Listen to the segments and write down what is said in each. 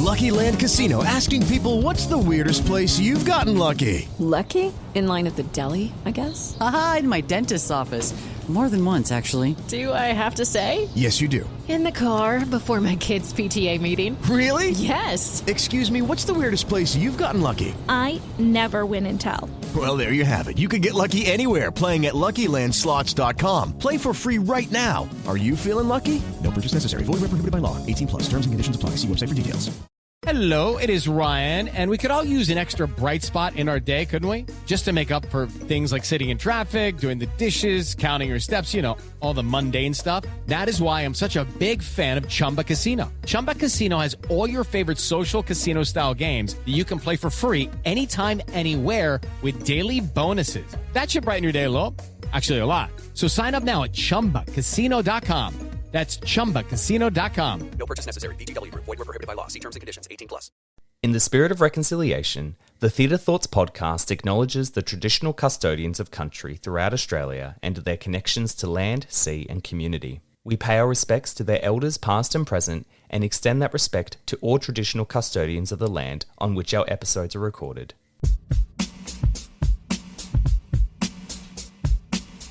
Lucky Land Casino, asking people, what's the weirdest place you've gotten lucky? Lucky? In line at the deli, I guess? Aha, in my dentist's office. More than once, actually. Do I have to say? Yes, you do. In the car before my kids' PTA meeting. Really? Yes. Excuse me, what's the weirdest place you've gotten lucky? I never win and tell. Well, there you have it. You can get lucky anywhere, playing at LuckyLandSlots.com. Play for free right now. Are you feeling lucky? No purchase necessary. Void where prohibited by law. 18+. Terms and conditions apply. See website for details. Hello, it is Ryan, and we could all use an extra bright spot in our day, couldn't we? Just to make up for things like sitting in traffic, doing the dishes, counting your steps, you know, all the mundane stuff. That is why I'm such a big fan of Chumba Casino. Chumba Casino has all your favorite social casino-style games that you can play for free anytime, anywhere with daily bonuses. That should brighten your day a little. Actually, a lot. So sign up now at ChumbaCasino.com. That's ChumbaCasino.com. No purchase necessary. VGW Group. Void where prohibited by law. See terms and conditions. 18+. In the spirit of reconciliation, the Theatre Thoughts podcast acknowledges the traditional custodians of country throughout Australia and their connections to land, sea and community. We pay our respects to their elders past and present and extend that respect to all traditional custodians of the land on which our episodes are recorded.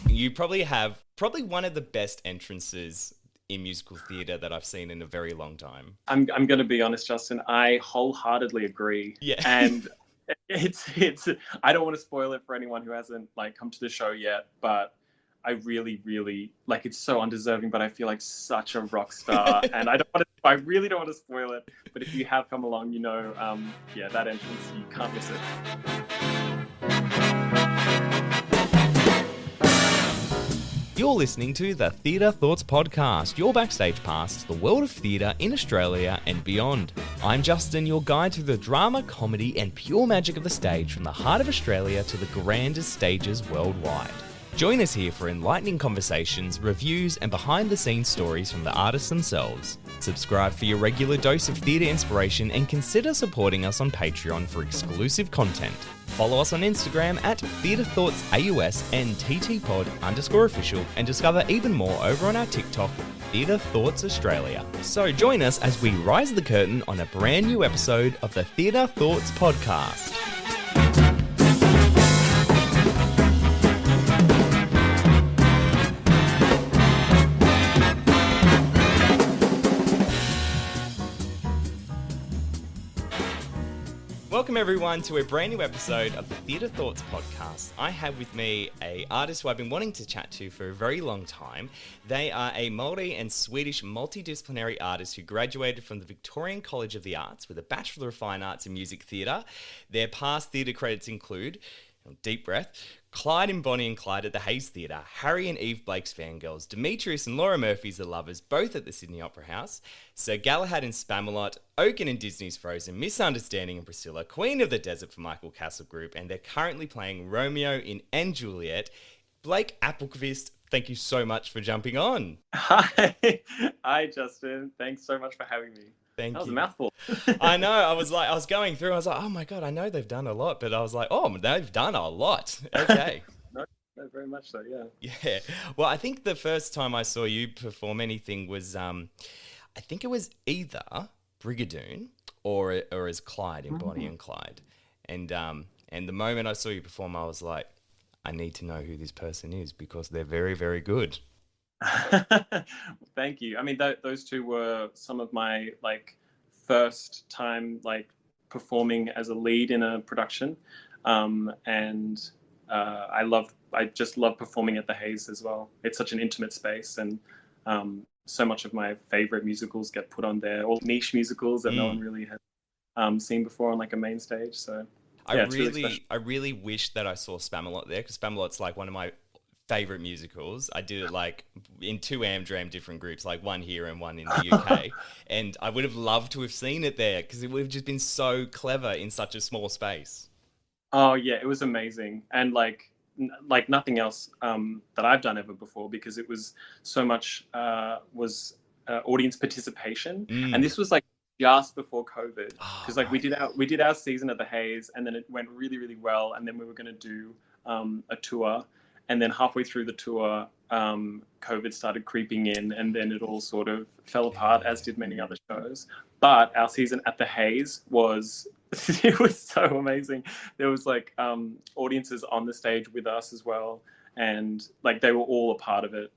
You probably have one of the best entrances in musical theatre that I've seen in a very long time. I'm going to be honest, Justin. I wholeheartedly agree. Yeah. And it's I don't want to spoil it for anyone who hasn't come to the show yet, but I really, really it's so undeserving, but I feel like such a rock star. And I really don't want to spoil it. But if you have come along, that entrance, you can't miss it. You're listening to the Theatre Thoughts podcast, your backstage pass to the world of theatre in Australia and beyond. I'm Justin, your guide through the drama, comedy and pure magic of the stage from the heart of Australia to the grandest stages worldwide. Join us here for enlightening conversations, reviews and behind-the-scenes stories from the artists themselves. Subscribe for your regular dose of theatre inspiration and consider supporting us on Patreon for exclusive content. Follow us on Instagram at TheatreThoughtsAUS and TTPod_official and discover even more over on our TikTok, Theatre Thoughts Australia. So join us as we rise the curtain on a brand new episode of the Theatre Thoughts podcast. Welcome everyone to a brand new episode of the Theatre Thoughts podcast. I have with me an artist who I've been wanting to chat to for a very long time. They are a Māori and Swedish multidisciplinary artist who graduated from the Victorian College of the Arts with a Bachelor of Fine Arts in Music Theatre. Their past theatre credits include, deep breath, Clyde and Bonnie and Clyde at the Hayes Theatre, Harry and Eve Blake's Fangirls, Demetrius and Laura Murphy's The Lovers, both at the Sydney Opera House, Sir Galahad and Spamalot, Oaken and Disney's Frozen, Misunderstanding and Priscilla, Queen of the Desert for Michael Castle Group, and they're currently playing Romeo in and Juliet. Blake Appelqvist, thank you so much for jumping on. Hi, Justin. Thanks so much for having me. Thank you. That was you. a mouthful. I know. I was going through. I was like, oh my God, I know they've done a lot, but I was like, oh, they've done a lot. Okay. No, very much so. Yeah. Yeah. Well, I think the first time I saw you perform anything was, I think it was either Brigadoon or as Clyde in Bonnie and Clyde, and the moment I saw you perform, I was like, I need to know who this person is because they're very, very good. Thank you. I mean, those two were some of my first time performing as a lead in a production, and I just love performing at the Hayes as well. It's such an intimate space, and so much of my favorite musicals get put on there, all niche musicals that no one really has seen before on a main stage. So yeah, I really wish that I saw Spamalot there because Spamalot's one of my favorite musicals. I did it in two Amdram different groups, one here and one in the UK. And I would have loved to have seen it there because it would have just been so clever in such a small space. Oh yeah, it was amazing. And like nothing else that I've done ever before, because it was so much audience participation. And this was just before COVID, because we did our season at the Hayes, and then it went really, really well. And then we were going to do a tour. And then halfway through the tour, COVID started creeping in, and then it all sort of fell apart, as did many other shows. But our season at the Haze was it was so amazing. There was like audiences on the stage with us as well, and like they were all a part of it.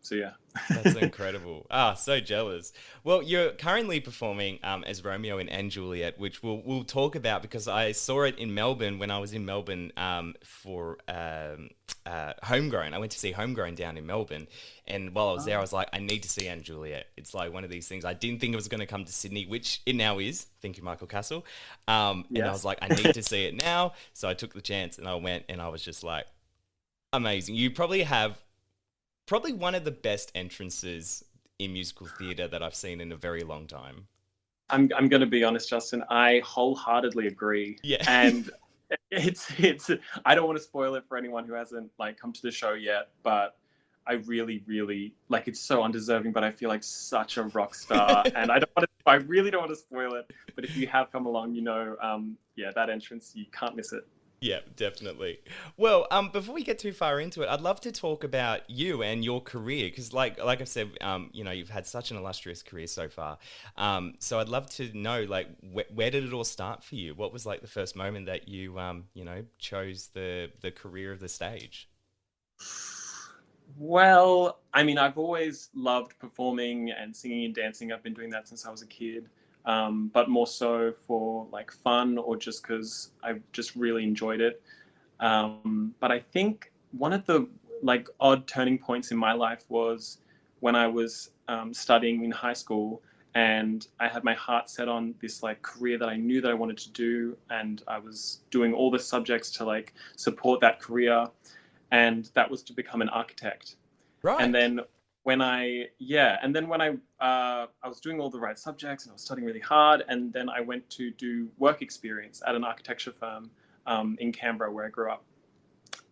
So yeah. That's incredible. So jealous. Well, you're currently performing as Romeo and Juliet, which we'll talk about because I saw it in Melbourne when I was in Melbourne for Homegrown. I went to see Homegrown down in Melbourne, and while I was there, I was like, I need to see Anne Juliet. It's like one of these things. I didn't think it was going to come to Sydney, which it now is. Thank you, Michael Castle. And I was like, I need to see it now. So I took the chance and I went, and I was just like, amazing. You probably have one of the best entrances in musical theatre that I've seen in a very long time. I'm going to be honest, Justin. I wholeheartedly agree. Yeah. And it's I don't want to spoil it for anyone who hasn't like come to the show yet, but I really, really like it's so undeserving, but I feel like such a rock star. And I really don't want to spoil it. But if you have come along, you know, that entrance, you can't miss it. Yeah, definitely. Well, before we get too far into it, I'd love to talk about you and your career because, like I've said, you know, you've had such an illustrious career so far. So I'd love to know, like, where did it all start for you? What was like the first moment that you, you know, chose the career of the stage? Well, I mean, I've always loved performing and singing and dancing. I've been doing that since I was a kid. But more so for like fun or just because I just really enjoyed it. But I think one of the like odd turning points in my life was when I was studying in high school, and I had my heart set on this like career that I knew that I wanted to do, and I was doing all the subjects to like support that career, and that was to become an architect. Right. And then when I was doing all the right subjects and I was studying really hard, and then I went to do work experience at an architecture firm in Canberra where I grew up.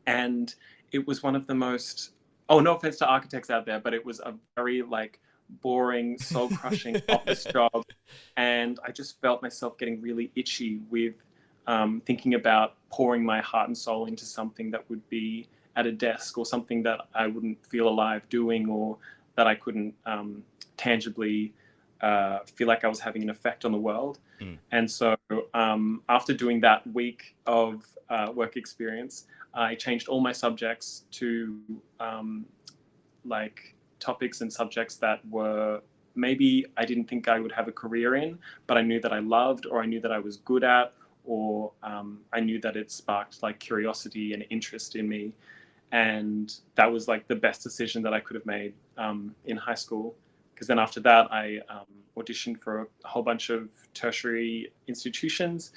And it was one of the most, no offense to architects out there, but it was a very like boring, soul-crushing office job. And I just felt myself getting really itchy with thinking about pouring my heart and soul into something that would be at a desk or something that I wouldn't feel alive doing, or that I couldn't tangibly feel like I was having an effect on the world. And so after doing that week of work experience, I changed all my subjects to like topics and subjects that were maybe I didn't think I would have a career in, but I knew that I loved, or I knew that I was good at, or I knew that it sparked like curiosity and interest in me. And that was like the best decision that I could have made in high school. Because then after that, I auditioned for a whole bunch of tertiary institutions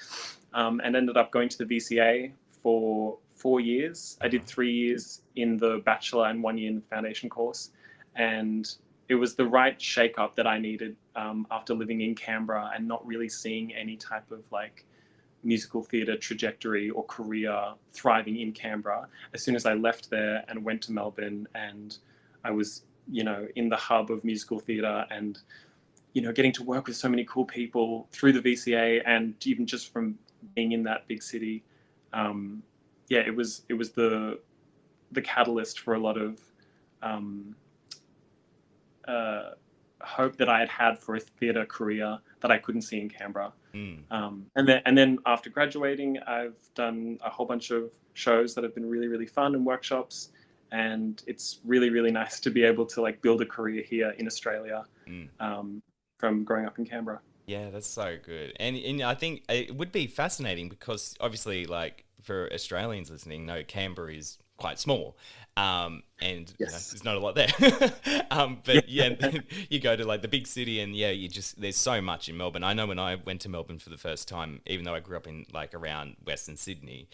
and ended up going to the VCA for 4 years. I did 3 years in the bachelor and 1 year in the foundation course. And it was the right shake-up that I needed after living in Canberra and not really seeing any type of like musical theatre trajectory or career thriving in Canberra. As soon as I left there and went to Melbourne, and I was, you know, in the hub of musical theatre, and, you know, getting to work with so many cool people through the VCA, and even just from being in that big city, it was the catalyst for a lot of hope that I had for a theatre career that I couldn't see in Canberra. And then after graduating, I've done a whole bunch of shows that have been really, really fun, and workshops. And it's really, really nice to be able to like build a career here in Australia from growing up in Canberra. Yeah, that's so good. And I think it would be fascinating because obviously, like, for Australians listening, no, Canberra is quite small. And you know, there's not a lot there. But you go to like the big city, and there's so much in Melbourne. I know when I went to Melbourne for the first time, even though I grew up in like around Western Sydney,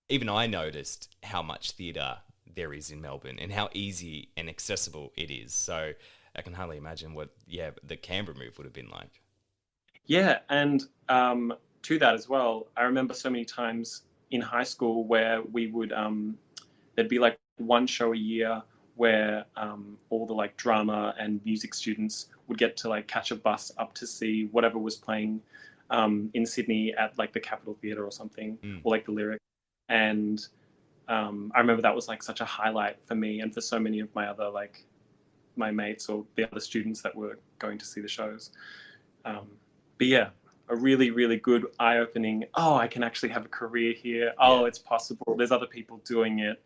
even I noticed how much theatre there is in Melbourne and how easy and accessible it is. So I can hardly imagine what the Canberra move would have been like. Yeah, and to that as well, I remember so many times in high school where we would there'd be like one show a year where all the like drama and music students would get to like catch a bus up to see whatever was playing in Sydney at like the Capitol Theatre or something, or like the Lyric. And I remember that was like such a highlight for me and for so many of my other like my mates or the other students that were going to see the shows. But yeah, a really, really good eye-opening, oh, I can actually have a career here. Oh, it's possible. There's other people doing it.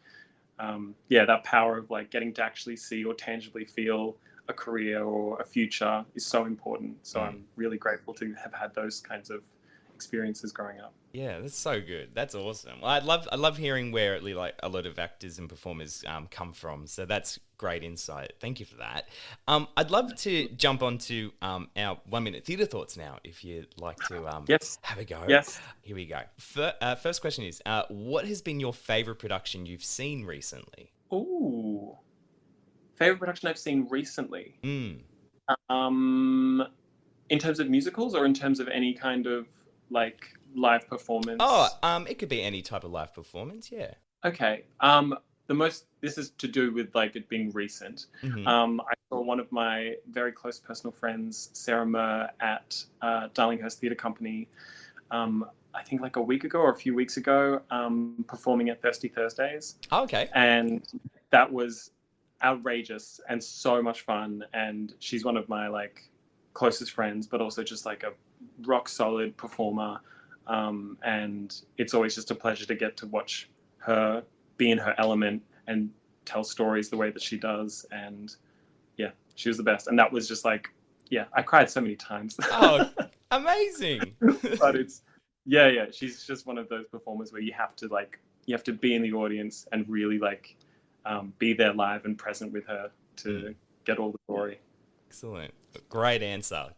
Yeah, that power of like getting to actually see or tangibly feel a career or a future is so important. So I'm really grateful to have had those kinds of experiences growing up. Yeah, that's so good. That's awesome. Well, I love hearing where like a lot of actors and performers come from. So that's great insight. Thank you for that. I'd love to jump onto our 1 minute theatre thoughts now, if you'd like to have a go. Yes. Here we go. First question is, what has been your favourite production you've seen recently? Ooh, favorite production I've seen recently. In terms of musicals or in terms of any kind of like live performance? Oh, it could be any type of live performance. Yeah. Okay. This is to do with like it being recent. Mm-hmm. I saw one of my very close personal friends, Sarah Murr, at Darlinghurst Theatre Company. I think like a week ago or a few weeks ago, performing at Thirsty Thursdays. Oh, okay. And that was outrageous and so much fun. And she's one of my like closest friends, but also just like a rock solid performer. And it's always just a pleasure to get to watch her be in her element and tell stories the way that she does. And yeah, she was the best. And that was just like, yeah, I cried so many times. Oh, amazing. But it's, yeah, she's just one of those performers where you have to be in the audience and really like be there live and present with her to get all the glory. Excellent. Great answer.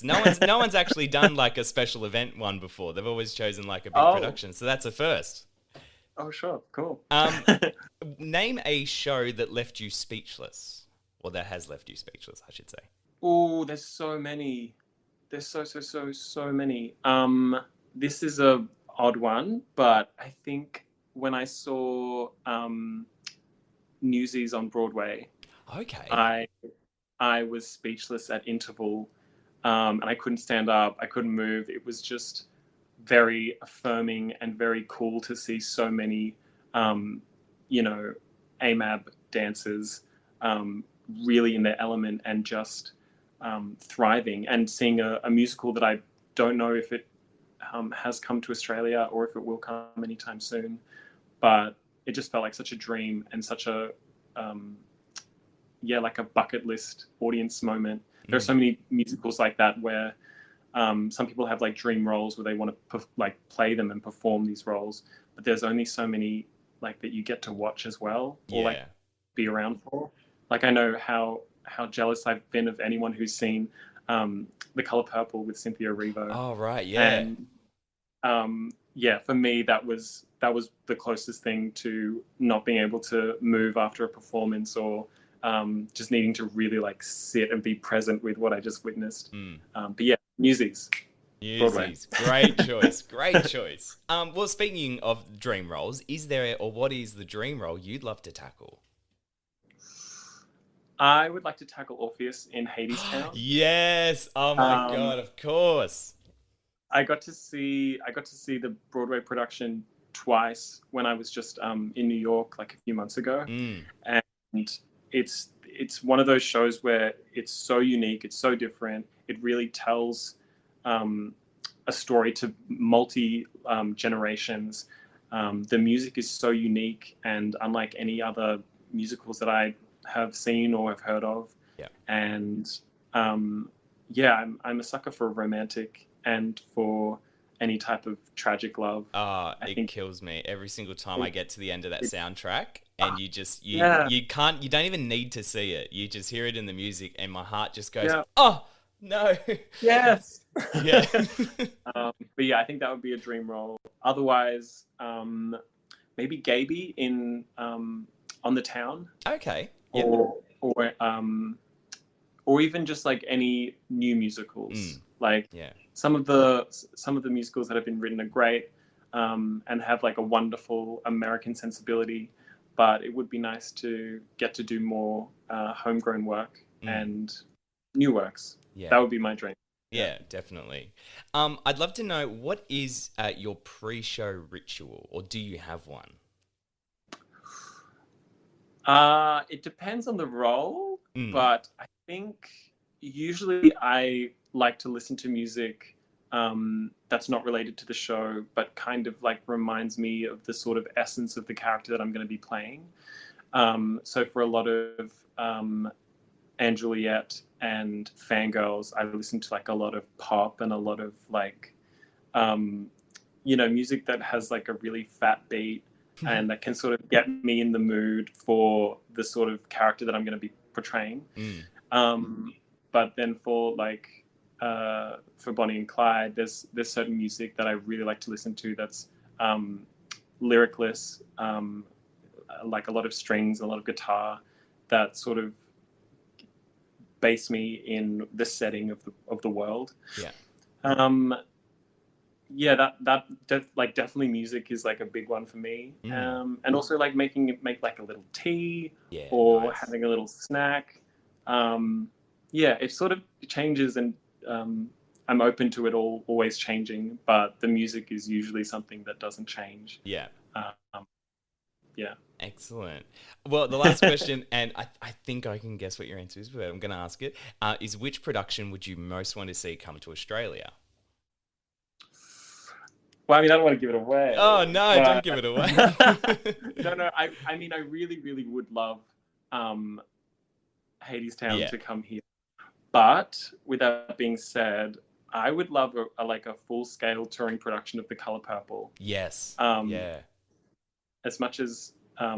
No one's actually done like a special event one before. They've always chosen like a big production. So that's a first. Oh, sure. Cool. Name a show that left you speechless, or that has left you speechless, I should say. Oh, there's so many. There's so many. This is a odd one, but I think when I saw Newsies on Broadway, okay, I was speechless at interval, and I couldn't stand up. I couldn't move. It was just very affirming and very cool to see so many, AMAB dancers really in their element and just thriving, and seeing a musical that I don't know if it has come to Australia or if it will come anytime soon, but it just felt like such a dream and such a like a bucket list audience moment. There are so many musicals like that where some people have like dream roles where they want to play them and perform these roles, but there's only so many like that you get to watch as well, or like be around for. Like I know how jealous I've been of anyone who's seen The Color Purple with Cynthia Erivo. Oh right, yeah. And for me that was the closest thing to not being able to move after a performance, or just needing to really like sit and be present with what I just witnessed. But yeah, Newsies. Great choice. Well, speaking of dream roles, what is the dream role you'd love to tackle? I would like to tackle Orpheus in Hadestown. Yes. Oh my God, of course. I got to see the Broadway production twice when I was just in New York like a few months ago. And it's one of those shows where it's so unique, it's so different. It really tells a story to multi generations. The music is so unique and unlike any other musicals that I have seen or have heard of. Yeah. And I'm a sucker for romantic and for any type of tragic love. I think kills me every single time I get to the end of that soundtrack, and you don't even need to see it. You just hear it in the music, and my heart just goes, oh no. Yes. Yeah. But yeah, I think that would be a dream role. Otherwise, maybe Gaby in On the Town. Okay. Or even just like any new musicals. Like some of the musicals that have been written are great and have like a wonderful American sensibility, but it would be nice to get to do more homegrown work and new works. Yeah. That would be my dream. Yeah, definitely. I'd love to know, what is your pre-show ritual, or do you have one? It depends on the role, Mm. but I think usually I like to listen to music that's not related to the show, but kind of like reminds me of the sort of essence of the character that I'm going to be playing. So for a lot of and Juliet and Fangirls, I listen to like a lot of pop and a lot of like, music that has like a really fat beat and that can sort of get me in the mood for the sort of character that I'm going to be portraying. But then for like, for Bonnie and Clyde, there's certain music that I really like to listen to that's lyricless, like a lot of strings, a lot of guitar, that sort of base me in the setting of the world. Definitely music is like a big one for me. And also like make like a little tea or nice. having a little snack. It sort of changes, and I'm open to it always changing, but the music is usually something that doesn't change. Excellent. Well, the last question, and I think I can guess what your answer is, but I'm going to ask it, is which production would you most want to see come to Australia? Well, I mean, I don't want to give it away. Oh, no, but... don't give it away. No, I mean, I really, really would love Hadestown to come here. But with that being said, I would love a full-scale touring production of The Color Purple. Yes. As much as I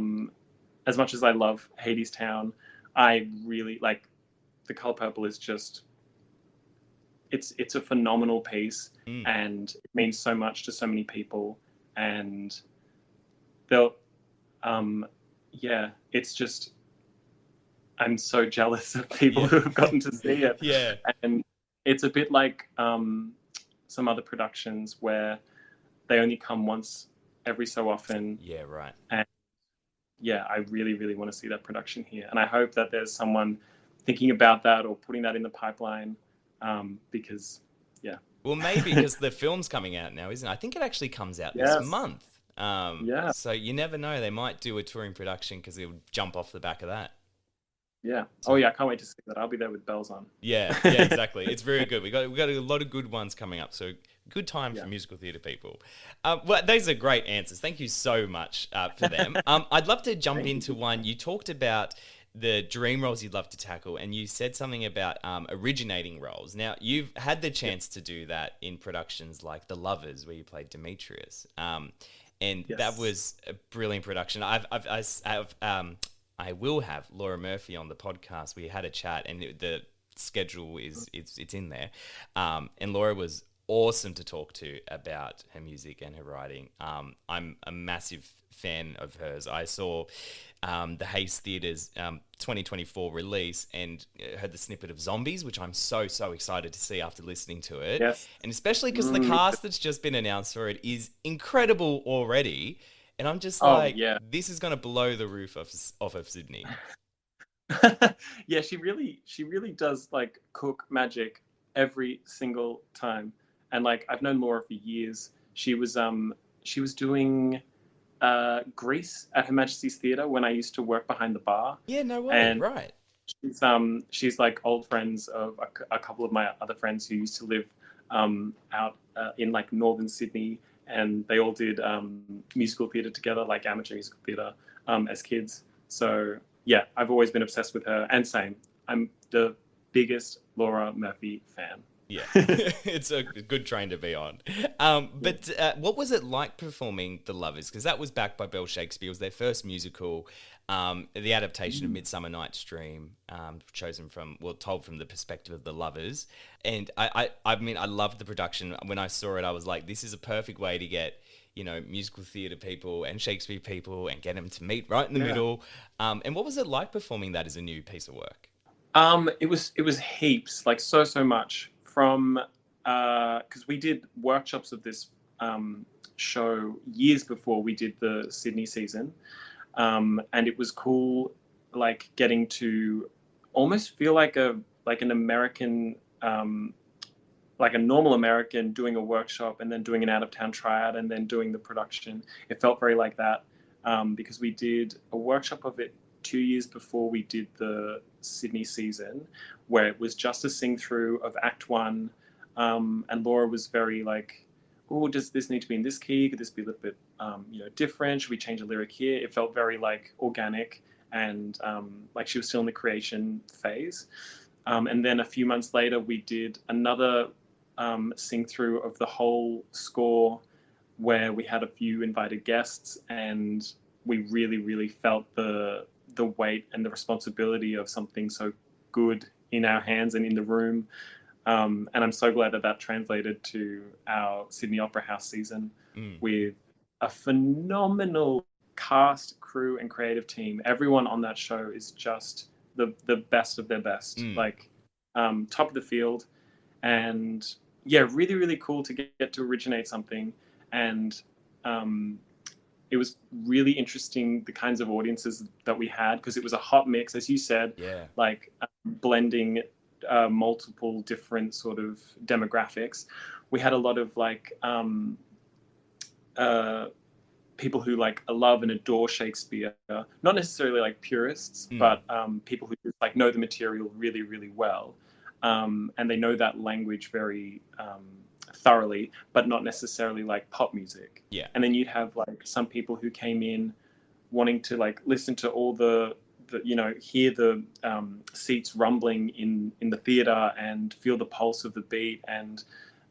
love Hadestown, I really like The Color Purple. Is just it's a phenomenal piece, and it means so much to so many people. And they'll it's just, I'm so jealous of people who have gotten to see it. And it's a bit like some other productions where they only come once every so often. And I really, really want to see that production here. And I hope that there's someone thinking about that or putting that in the pipeline, because, Well, maybe because the film's coming out now, isn't it? I think it actually comes out this month. So you never know. They might do a touring production because it'll jump off the back of that. Oh yeah, I can't wait to see that. I'll be there with bells on. Yeah, exactly. It's very good. We got a lot of good ones coming up. So good time for musical theatre people. Well, those are great answers. Thank you so much for them. I'd love to jump into one. You talked about the dream roles you'd love to tackle, and you said something about originating roles. Now, you've had the chance to do that in productions like The Lovers, where you played Demetrius, and that was a brilliant production. I will have Laura Murphy on the podcast. We had a chat, and the schedule it's in there. And Laura was awesome to talk to about her music and her writing. I'm a massive fan of hers. I saw the Hayes Theatre's 2024 release and heard the snippet of Zombies, which I'm so excited to see after listening to it. And especially because the cast that's just been announced for it is incredible already. And I'm just this is going to blow the roof off of Sydney. She really does like cook magic every single time. And like, I've known Laura for years. She was doing Grease at Her Majesty's Theatre when I used to work behind the bar. Yeah, no way. And right. She's like old friends of a couple of my other friends who used to live out in like northern Sydney. And they all did musical theatre together, like amateur musical theatre, as kids. So yeah, I've always been obsessed with her. And same, I'm the biggest Laura Murphy fan. Yeah, it's a good train to be on. But what was it like performing The Lovers? Because that was backed by Bell Shakespeare. It was their first musical, the adaptation of Midsummer Night's Dream, told from the perspective of the lovers. And I mean, I loved the production. When I saw it, I was like, this is a perfect way to get, musical theatre people and Shakespeare people and get them to meet right in the middle. And what was it like performing that as a new piece of work? It was heaps, like so much. From because we did workshops of this show years before we did the Sydney season, and it was cool, like getting to almost feel like an American, like a normal American doing a workshop and then doing an out of town tryout and then doing the production. It felt very like that, because we did a workshop of it 2 years before we did the Sydney season, where it was just a sing through of Act One, and Laura was very like, "Oh, does this need to be in this key? Could this be a little bit, different? Should we change a lyric here?" It felt very like organic and like she was still in the creation phase. And then a few months later, we did another sing through of the whole score, where we had a few invited guests, and we really, really felt the weight and the responsibility of something so good in our hands and in the room. And I'm so glad that that translated to our Sydney Opera House season with a phenomenal cast, crew, and creative team. Everyone on that show is just the best of their best, like top of the field. And yeah, really, really cool to get to originate something. And it was really interesting, the kinds of audiences that we had, because it was a hot mix, as you said, like blending multiple different sort of demographics. We had a lot of like people who like love and adore Shakespeare, not necessarily like purists, but people who just like know the material really, really well. And they know that language very thoroughly, but not necessarily like pop music. Yeah. And then you'd have like some people who came in wanting to like listen to all the hear the seats rumbling in the theater and feel the pulse of the beat and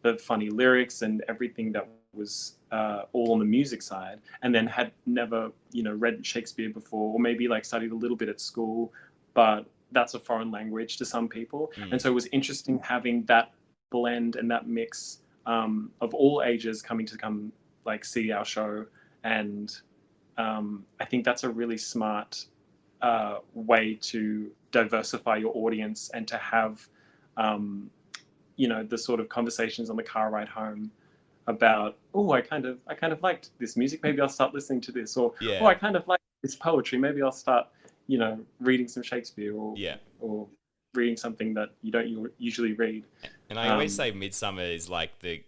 the funny lyrics and everything that was all on the music side, and then had never read Shakespeare before, or maybe like studied a little bit at school, but that's a foreign language to some people. And so it was interesting having that blend and that mix of all ages coming to like see our show. And I think that's a really smart way to diversify your audience and to have the sort of conversations on the car ride home about, oh, I kind of liked this music, maybe I'll start listening to this, or oh, I kind of like this poetry, maybe I'll start reading some Shakespeare, or reading something that you don't usually read. And I always say Midsummer is like the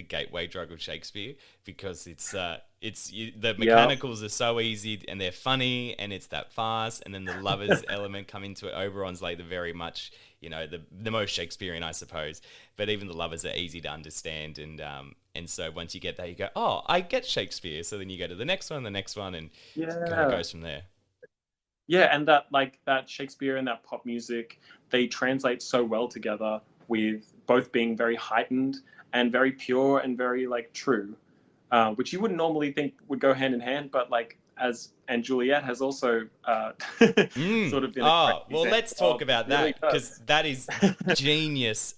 gateway drug of Shakespeare, because the mechanicals are so easy and they're funny and it's that fast, and then the lovers element come into it. Oberon's like the very much the most Shakespearean, I suppose, but even the lovers are easy to understand, and so once you get there, you go, oh, I get Shakespeare. So then you go to the next one, and kind of goes from there. Yeah, and that Shakespeare and that pop music, they translate so well together, with both being very heightened and very pure and very like true, which you wouldn't normally think would go hand in hand, but like and Juliet has also sort of been. Well, let's talk about that, because that is genius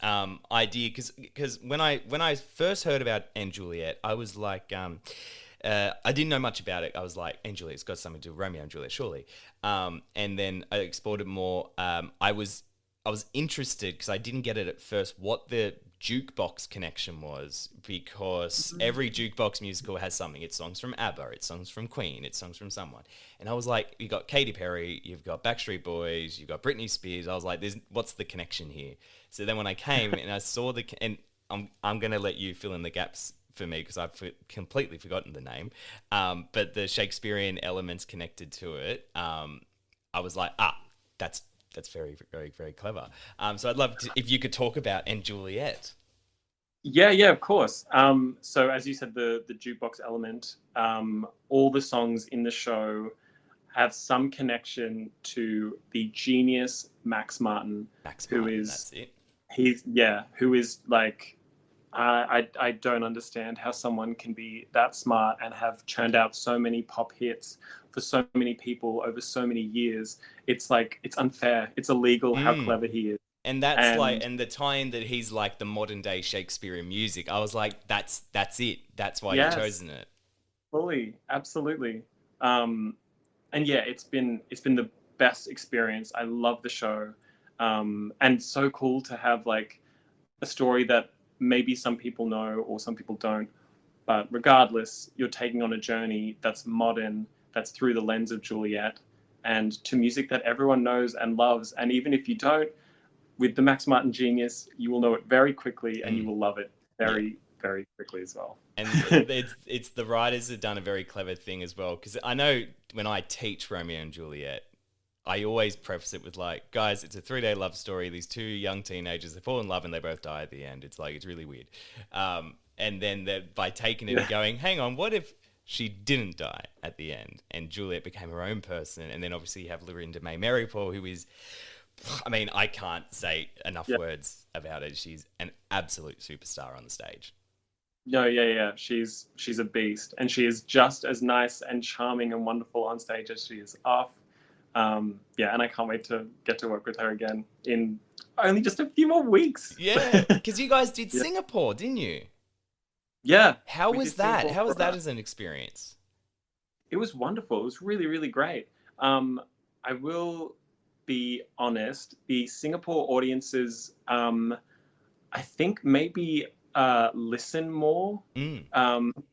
idea. Because when I first heard about And Juliet, I was like, I didn't know much about it. I was like, And Juliet's got something to do with Romeo and Juliet, surely. And then I explored it more. I was interested, because I didn't get it at first, what the jukebox connection was, because every jukebox musical has something. It's songs from ABBA, it's songs from Queen, it's songs from someone. And I was like, you got Katy Perry, you've got Backstreet Boys, you've got Britney Spears. I was like, what's the connection here? So then when I came and I saw and I'm going to let you fill in the gaps for me, because I've completely forgotten the name. But the Shakespearean elements connected to it, I was like, that's very, very, very clever. So I'd love if you could talk about And Juliet. Yeah, of course. So as you said, the jukebox element, all the songs in the show have some connection to the genius Max Martin, who is like, I don't understand how someone can be that smart and have churned out so many pop hits for so many people over so many years. It's like, it's unfair. It's illegal how clever he is. And and the tie-in that he's like the modern day Shakespearean music, I was like, that's it. That's why you've chosen it. Fully, absolutely. And yeah, it's been the best experience. I love the show. And so cool to have like a story that maybe some people know or some people don't, but regardless, you're taking on a journey that's modern, that's through the lens of Juliet, and to music that everyone knows and loves. And even if you don't, with the Max Martin genius, you will know it very quickly and you will love it very, very quickly as well. And it's the writers have done a very clever thing as well, because I know when I teach Romeo and Juliet, I always preface it with like, guys, it's a 3-day love story. These two young teenagers, they fall in love and they both die at the end. It's like, it's really weird. And then by taking it and going, hang on, what if she didn't die at the end and Juliet became her own person? And then obviously you have Lorinda May Merrypaul, who is, I mean, I can't say enough words about her. She's an absolute superstar on the stage. No, yeah. She's a beast, and she is just as nice and charming and wonderful on stage as she is off. And I can't wait to get to work with her again in only just a few more weeks. Yeah, because you guys did Singapore, didn't you? Yeah. How was that? How was that as an experience? It was wonderful. It was really, really great. I will be honest, the Singapore audiences, I think maybe listen more,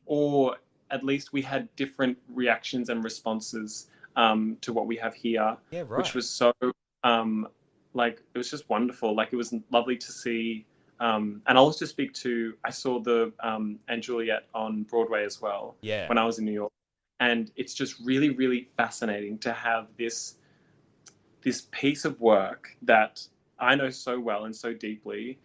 or at least we had different reactions and responses to what we have here, which was so it was just wonderful. Like, it was lovely to see, and I'll also speak to, I saw the and Juliet on Broadway as well when I was in New York, and it's just really, really fascinating to have this piece of work that I know so well and so deeply,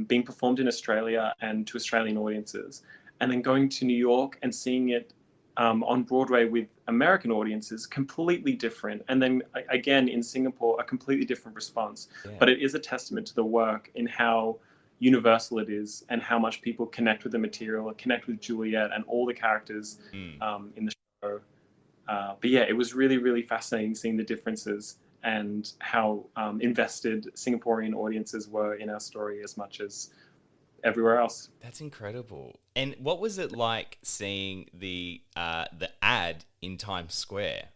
being performed in Australia and to Australian audiences, and then going to New York and seeing it on Broadway with American audiences, completely different. And then again in Singapore, a completely different response. But it is a testament to the work in how universal it is and how much people connect with the material, connect with Juliet and all the characters in the show. But yeah, it was really, really fascinating seeing the differences and how invested Singaporean audiences were in our story as much as everywhere else. That's incredible. And what was it like seeing the ad in Times Square?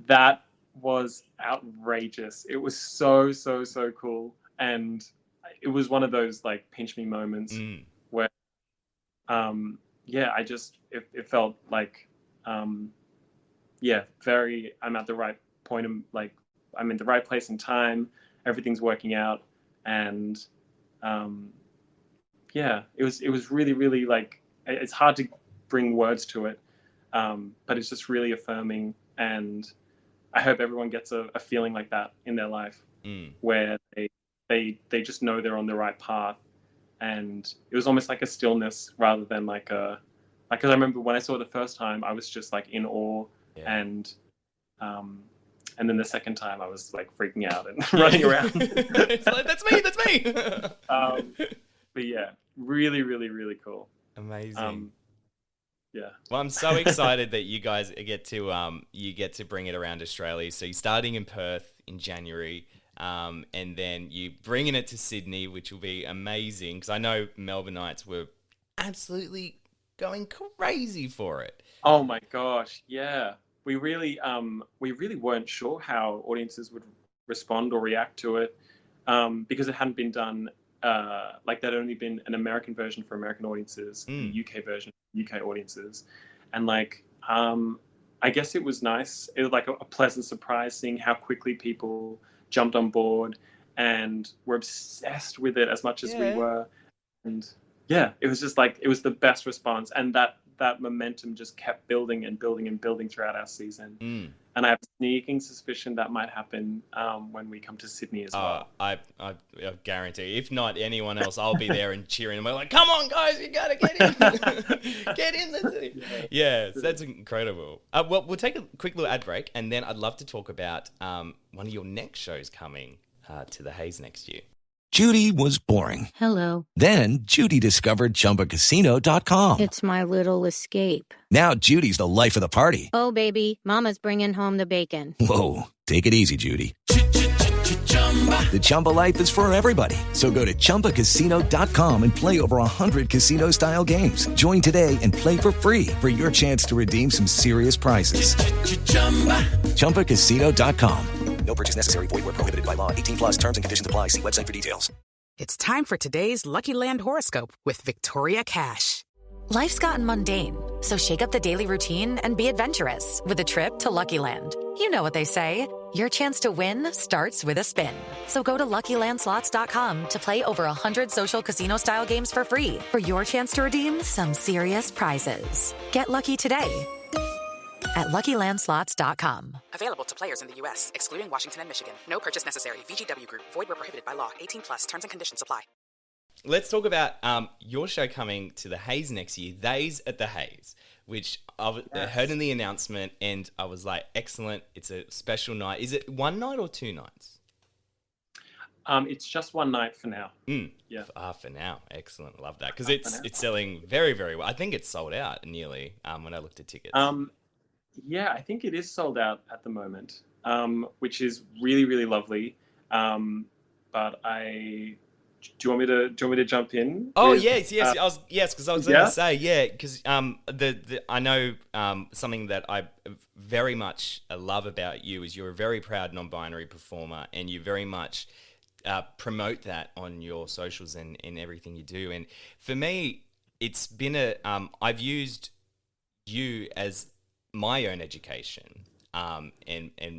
That was outrageous. It was so cool, and it was one of those like pinch me moments where it felt like very, I'm at the right point of, like, I'm in the right place and time, everything's working out, and it was really, really, like, it's hard to bring words to it, but it's just really affirming, and I hope everyone gets a feeling like that in their life, where they just know they're on the right path, and it was almost like a stillness rather than because I remember when I saw it the first time, I was just like in awe, and then the second time I was like freaking out and running around. It's like, that's me. But yeah, really, really, really cool. Amazing. Yeah. Well, I'm so excited that you guys get to bring it around Australia. So you're starting in Perth in January, and then you bringing it to Sydney, which will be amazing, because I know Melbourneites were absolutely going crazy for it. Oh my gosh, yeah. We really weren't sure how audiences would respond or react to it, because it hadn't been done. There'd only been an American version for American audiences, and the UK version for UK audiences, and I guess it was nice. It was like a pleasant surprise seeing how quickly people jumped on board and were obsessed with it as much as we were, and it was just like, it was the best response, and that momentum just kept building and building and building throughout our season. And I have a sneaking suspicion that might happen when we come to Sydney as well. I guarantee. If not anyone else, I'll be there and cheering. And we're like, come on, guys, you got to get in. Get in. Yeah, so that's incredible. Well, we'll take a quick little ad break, and then I'd love to talk about one of your next shows coming to the Haze next year. Judy was boring. Hello. Then Judy discovered ChumbaCasino.com. It's my little escape. Now Judy's the life of the party. Oh, baby, mama's bringing home the bacon. Whoa, take it easy, Judy. The Chumba life is for everybody. So go to ChumbaCasino.com and play over 100 casino-style games. Join today and play for free for your chance to redeem some serious prizes. ChumbaCasino.com. No purchase necessary. Void where prohibited by law. 18+ terms and conditions apply. See website for details. It's time for today's Lucky Land horoscope with Victoria Cash. Life's gotten mundane, so shake up the daily routine and be adventurous with a trip to Lucky Land. You know what they say, your chance to win starts with a spin. So go to LuckyLandSlots.com to play over 100 social casino-style games for free for your chance to redeem some serious prizes. Get lucky today at LuckyLandSlots.com. Available to players in the U.S., excluding Washington and Michigan. No purchase necessary. VGW Group. Void where prohibited by law. 18 plus. Terms and conditions apply. Let's talk about your show coming to the Hayes next year, Days at the Hayes, which I heard in the announcement, and I was like, excellent. It's a special night. Is it one night or two nights? It's just one night for now. Yeah. For now. Excellent. Love that. Because it's selling very, very well. I think it's sold out nearly when I looked at tickets. Yeah, I think it is sold out at the moment, which is really, really lovely. But do you want me to jump in? Oh, yes. Because I was going to say, because I know something that I very much love about you is you're a very proud non-binary performer, and you very much promote that on your socials and everything you do. And for me, it's been I've used you as my own education and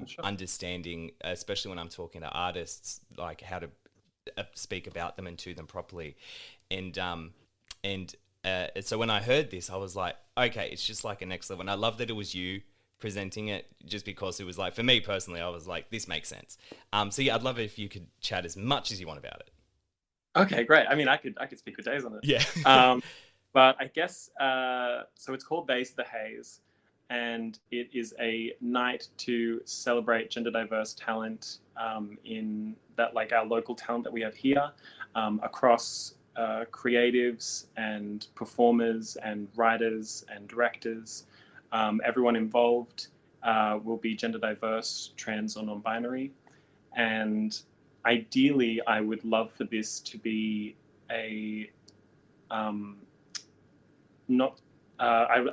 Sure. understanding, especially when I'm talking to artists, like how to speak about them and to them properly. And so when I heard this, I was like, okay, it's just like a next level. And I love that it was you presenting it, just because it was like, for me personally, I was like, this makes sense. So yeah, I'd love it if you could chat as much as you want about it. Okay, great. I mean, I could speak for days on it. Yeah. But I guess, so it's called Days of the Haze, and it is a night to celebrate gender diverse talent in that, like our local talent that we have here, across creatives and performers and writers and directors. Everyone involved will be gender diverse, trans or non-binary. And ideally, I would love for this to be I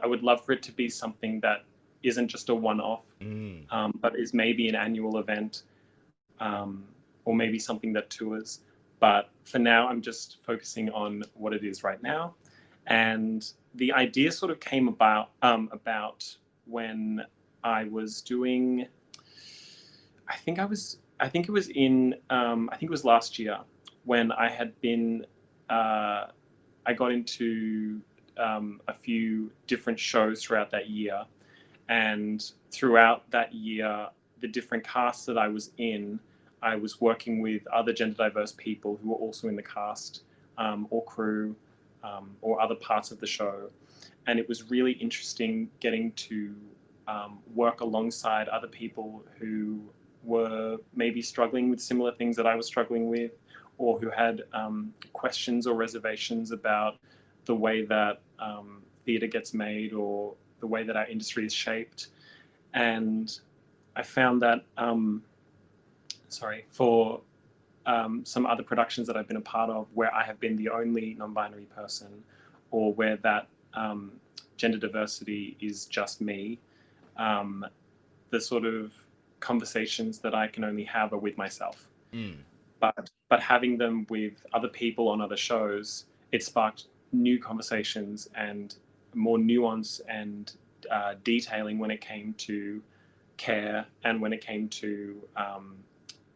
would love for it to be something that isn't just a one-off, but is maybe an annual event, or maybe something that tours. But for now, I'm just focusing on what it is right now. And the idea sort of came about when I was doing, I think it was last year when I had been, I got into a few different shows throughout that year. And throughout that year, the different casts that I was in, I was working with other gender diverse people who were also in the cast or crew or other parts of the show. And it was really interesting getting to work alongside other people who were maybe struggling with similar things that I was struggling with, or who had questions or reservations about the way that theatre gets made or the way that our industry is shaped. And I found that, for some other productions that I've been a part of where I have been the only non-binary person, or where that gender diversity is just me, the sort of conversations that I can only have are with myself. But having them with other people on other shows, it sparked new conversations and more nuance and detailing when it came to care and when it came to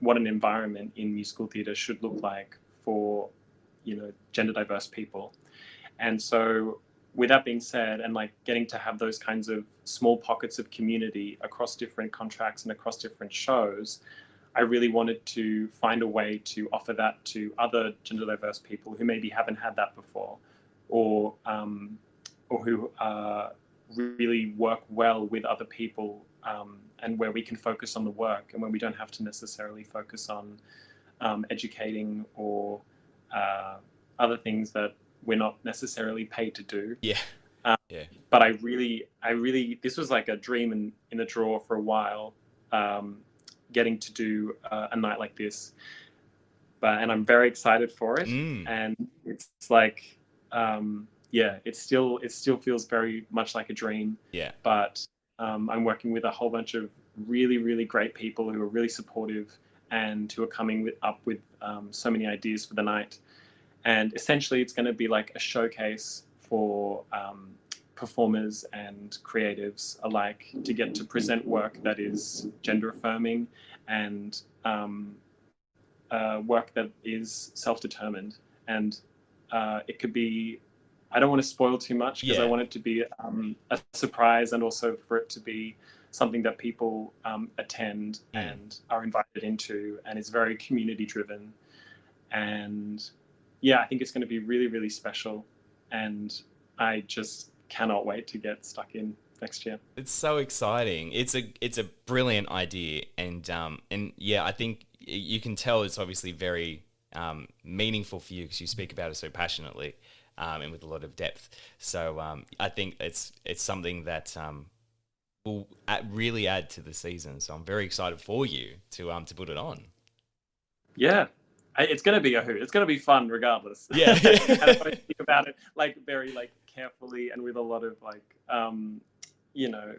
what an environment in musical theatre should look like for, gender diverse people. And so with that being said, and like getting to have those kinds of small pockets of community across different contracts and across different shows, I really wanted to find a way to offer that to other gender diverse people who maybe haven't had that before, or who really work well with other people, and where we can focus on the work and when we don't have to necessarily focus on educating or other things that we're not necessarily paid to do. But I really, this was like a dream in the drawer for a while, getting to do a night like this. And I'm very excited for it. And it's like, it still feels very much like a dream. But I'm working with a whole bunch of really, really great people who are really supportive and who are coming up with so many ideas for the night. And essentially, it's going to be like a showcase for performers and creatives alike to get to present work that is gender affirming and work that is self-determined. And it could be, I don't want to spoil too much because I want it to be a surprise, and also for it to be something that people attend and are invited into, and is very community driven. And yeah, I think it's going to be really, really special. And I just cannot wait to get stuck in next year. It's so exciting. It's a brilliant idea, and yeah, I think you can tell it's obviously very meaningful for you because you speak about it so passionately and with a lot of depth. So I think it's something that will really add to the season. So I'm very excited for you to put it on. Yeah. It's going to be a hoot. It's going to be fun regardless. Yeah. And I want to think about it very carefully and with a lot of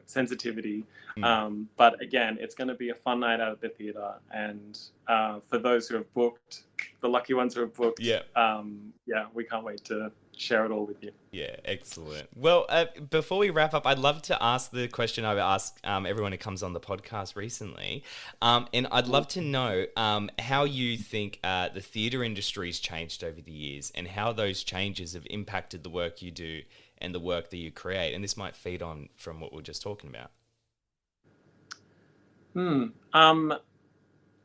sensitivity. But again, it's going to be a fun night out at the theatre. And for those who have booked, the lucky ones who have booked, we can't wait to share it all with you. Yeah, excellent. Well, before we wrap up, I'd love to ask the question I've asked everyone who comes on the podcast recently. And I'd love to know how you think the theatre industry's changed over the years and how those changes have impacted the work you do and the work that you create. And this might feed on from what we were just talking about.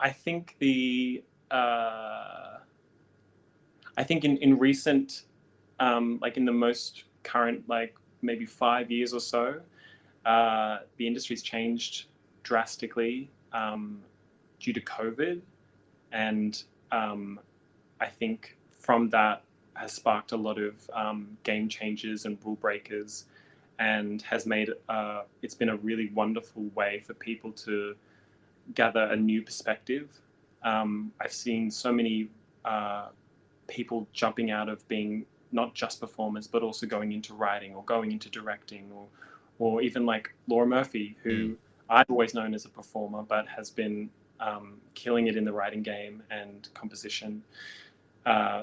I think in recent, in the most current, maybe 5 years or so, the industry's changed drastically due to COVID. And I think from that has sparked a lot of game changers and rule breakers, and has made it's been a really wonderful way for people to gather a new perspective. I've seen so many people jumping out of being not just performers, but also going into writing or going into directing, or even like Laura Murphy, who I've always known as a performer, but has been killing it in the writing game and composition.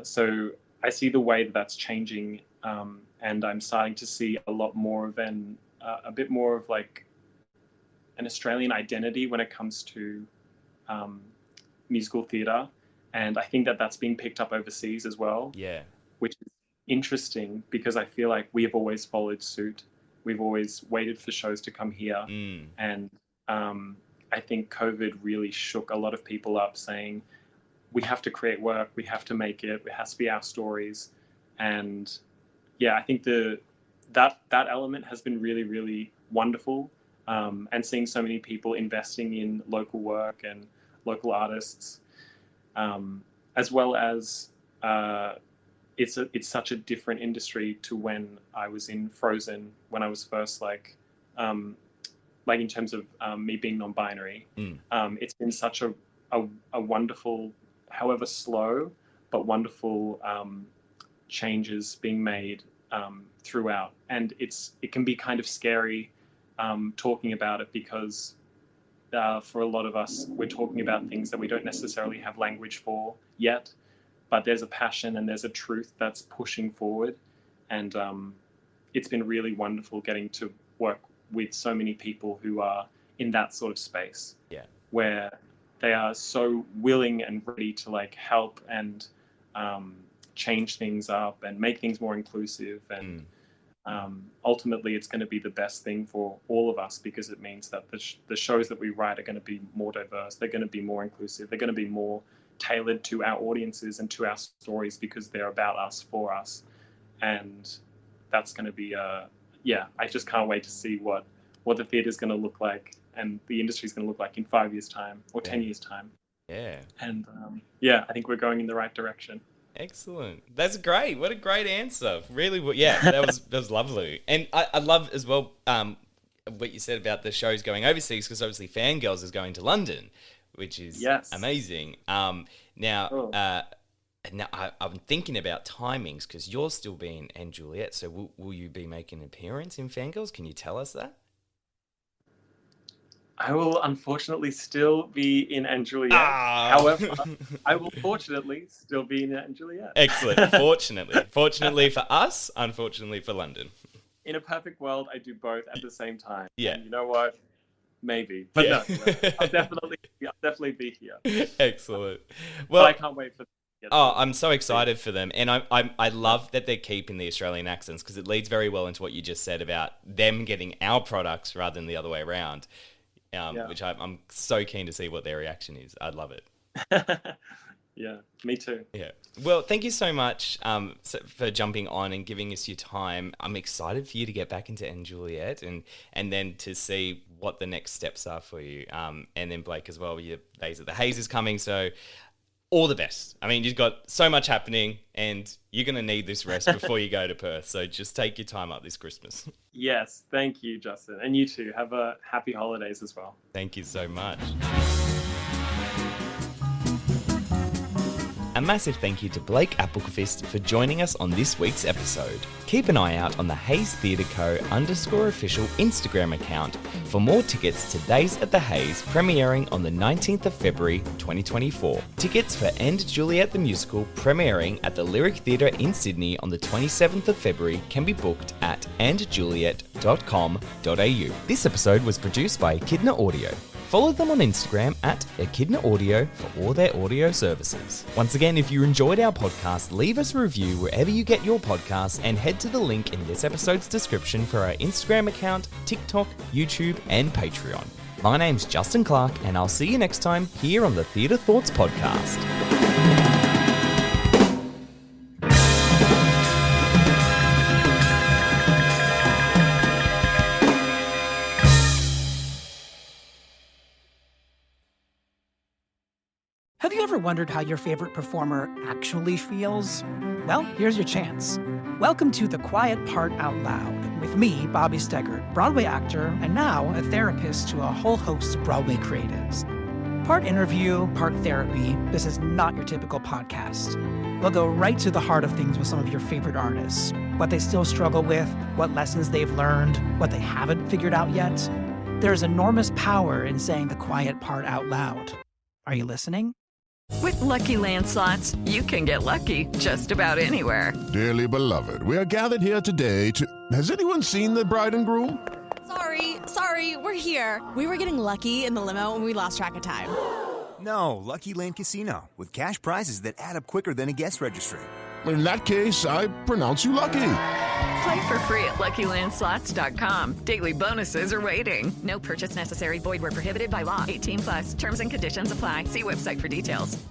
So I see the way that that's changing, and I'm starting to see a lot more of a bit more of an Australian identity when it comes to musical theatre. And I think that that's been picked up overseas as well. Yeah. Which is interesting because I feel like we have always followed suit. We've always waited for shows to come here. And I think COVID really shook a lot of people up, saying, we have to create work, we have to make it has to be our stories. And yeah, I think that element has been really, really wonderful. And seeing so many people investing in local work and local artists, as well as it's such a different industry to when I was in Frozen, when I was first in terms of me being non-binary. It's been such a wonderful, however slow, but wonderful changes being made throughout. And it can be kind of scary talking about it, because for a lot of us, we're talking about things that we don't necessarily have language for yet, but there's a passion and there's a truth that's pushing forward. And it's been really wonderful getting to work with so many people who are in that sort of space, where they are so willing and ready to help and change things up and make things more inclusive. And ultimately it's going to be the best thing for all of us, because it means that the shows that we write are going to be more diverse, they're going to be more inclusive, they're going to be more tailored to our audiences and to our stories, because they're about us, for us. And that's going to be I just can't wait to see what the theatre is going to look like and the industry is going to look like in 5 years time or 10 years time. And I think we're going in the right direction. Excellent. That's great. What a great answer. Really, that was lovely. And I love as well what you said about the shows going overseas, because obviously Fangirls is going to London, which is amazing. Now I'm thinking about timings, because you're still being and Juliet. So will you be making an appearance in Fangirls? Can you tell us that? I will unfortunately still be in and Juliet. However, I will fortunately still be in and Juliet. Excellent. Fortunately for us, unfortunately for London. In a perfect world, I do both at the same time. Yeah. And you know what? Maybe, but no, I'll definitely be here. Excellent. Well, but I can't wait for. I'm so excited for them, and I love that they're keeping the Australian accents because it leads very well into what you just said about them getting our products rather than the other way around. Which I'm so keen to see what their reaction is. I'd love it. Yeah, me too. Yeah. Well, thank you so much for jumping on and giving us your time. I'm excited for you to get back into Anne Juliet and then to see what the next steps are for you. And then Blake as well. Your days at the Hayes is coming, so all the best. I mean, you've got so much happening and you're going to need this rest before you go to Perth. So just take your time up this Christmas. Yes, thank you, Justin. And you too. Have a happy holidays as well. Thank you so much. A massive thank you to Blake Appelqvist for joining us on this week's episode. Keep an eye out on the Hayes Theatre Co _official Instagram account for more tickets to Days at the Hayes premiering on the 19th of February 2024. Tickets for And Juliet the Musical premiering at the Lyric Theatre in Sydney on the 27th of February can be booked at andjuliet.com.au. This episode was produced by Echidna Audio. Follow them on Instagram at Echidna Audio for all their audio services. Once again, if you enjoyed our podcast, leave us a review wherever you get your podcasts and head to the link in this episode's description for our Instagram account, TikTok, YouTube, and Patreon. My name's Justin Clark, and I'll see you next time here on the Theatre Thoughts Podcast. Have you ever wondered how your favorite performer actually feels? Well, here's your chance. Welcome to The Quiet Part Out Loud with me, Bobby Steggert, Broadway actor and now a therapist to a whole host of Broadway creatives. Part interview, part therapy, this is not your typical podcast. We'll go right to the heart of things with some of your favorite artists, what they still struggle with, what lessons they've learned, what they haven't figured out yet. There's enormous power in saying the quiet part out loud. Are you listening? With Lucky Land Slots, you can get lucky just about anywhere. Dearly beloved, we are gathered here today to... Has anyone seen the bride and groom? Sorry, we're here. We were getting lucky in the limo and we lost track of time. No, Lucky Land Casino, with cash prizes that add up quicker than a guest registry. In that case, I pronounce you lucky. Play for free at LuckyLandSlots.com. Daily bonuses are waiting. No purchase necessary. Void where prohibited by law. 18+. Terms and conditions apply. See website for details.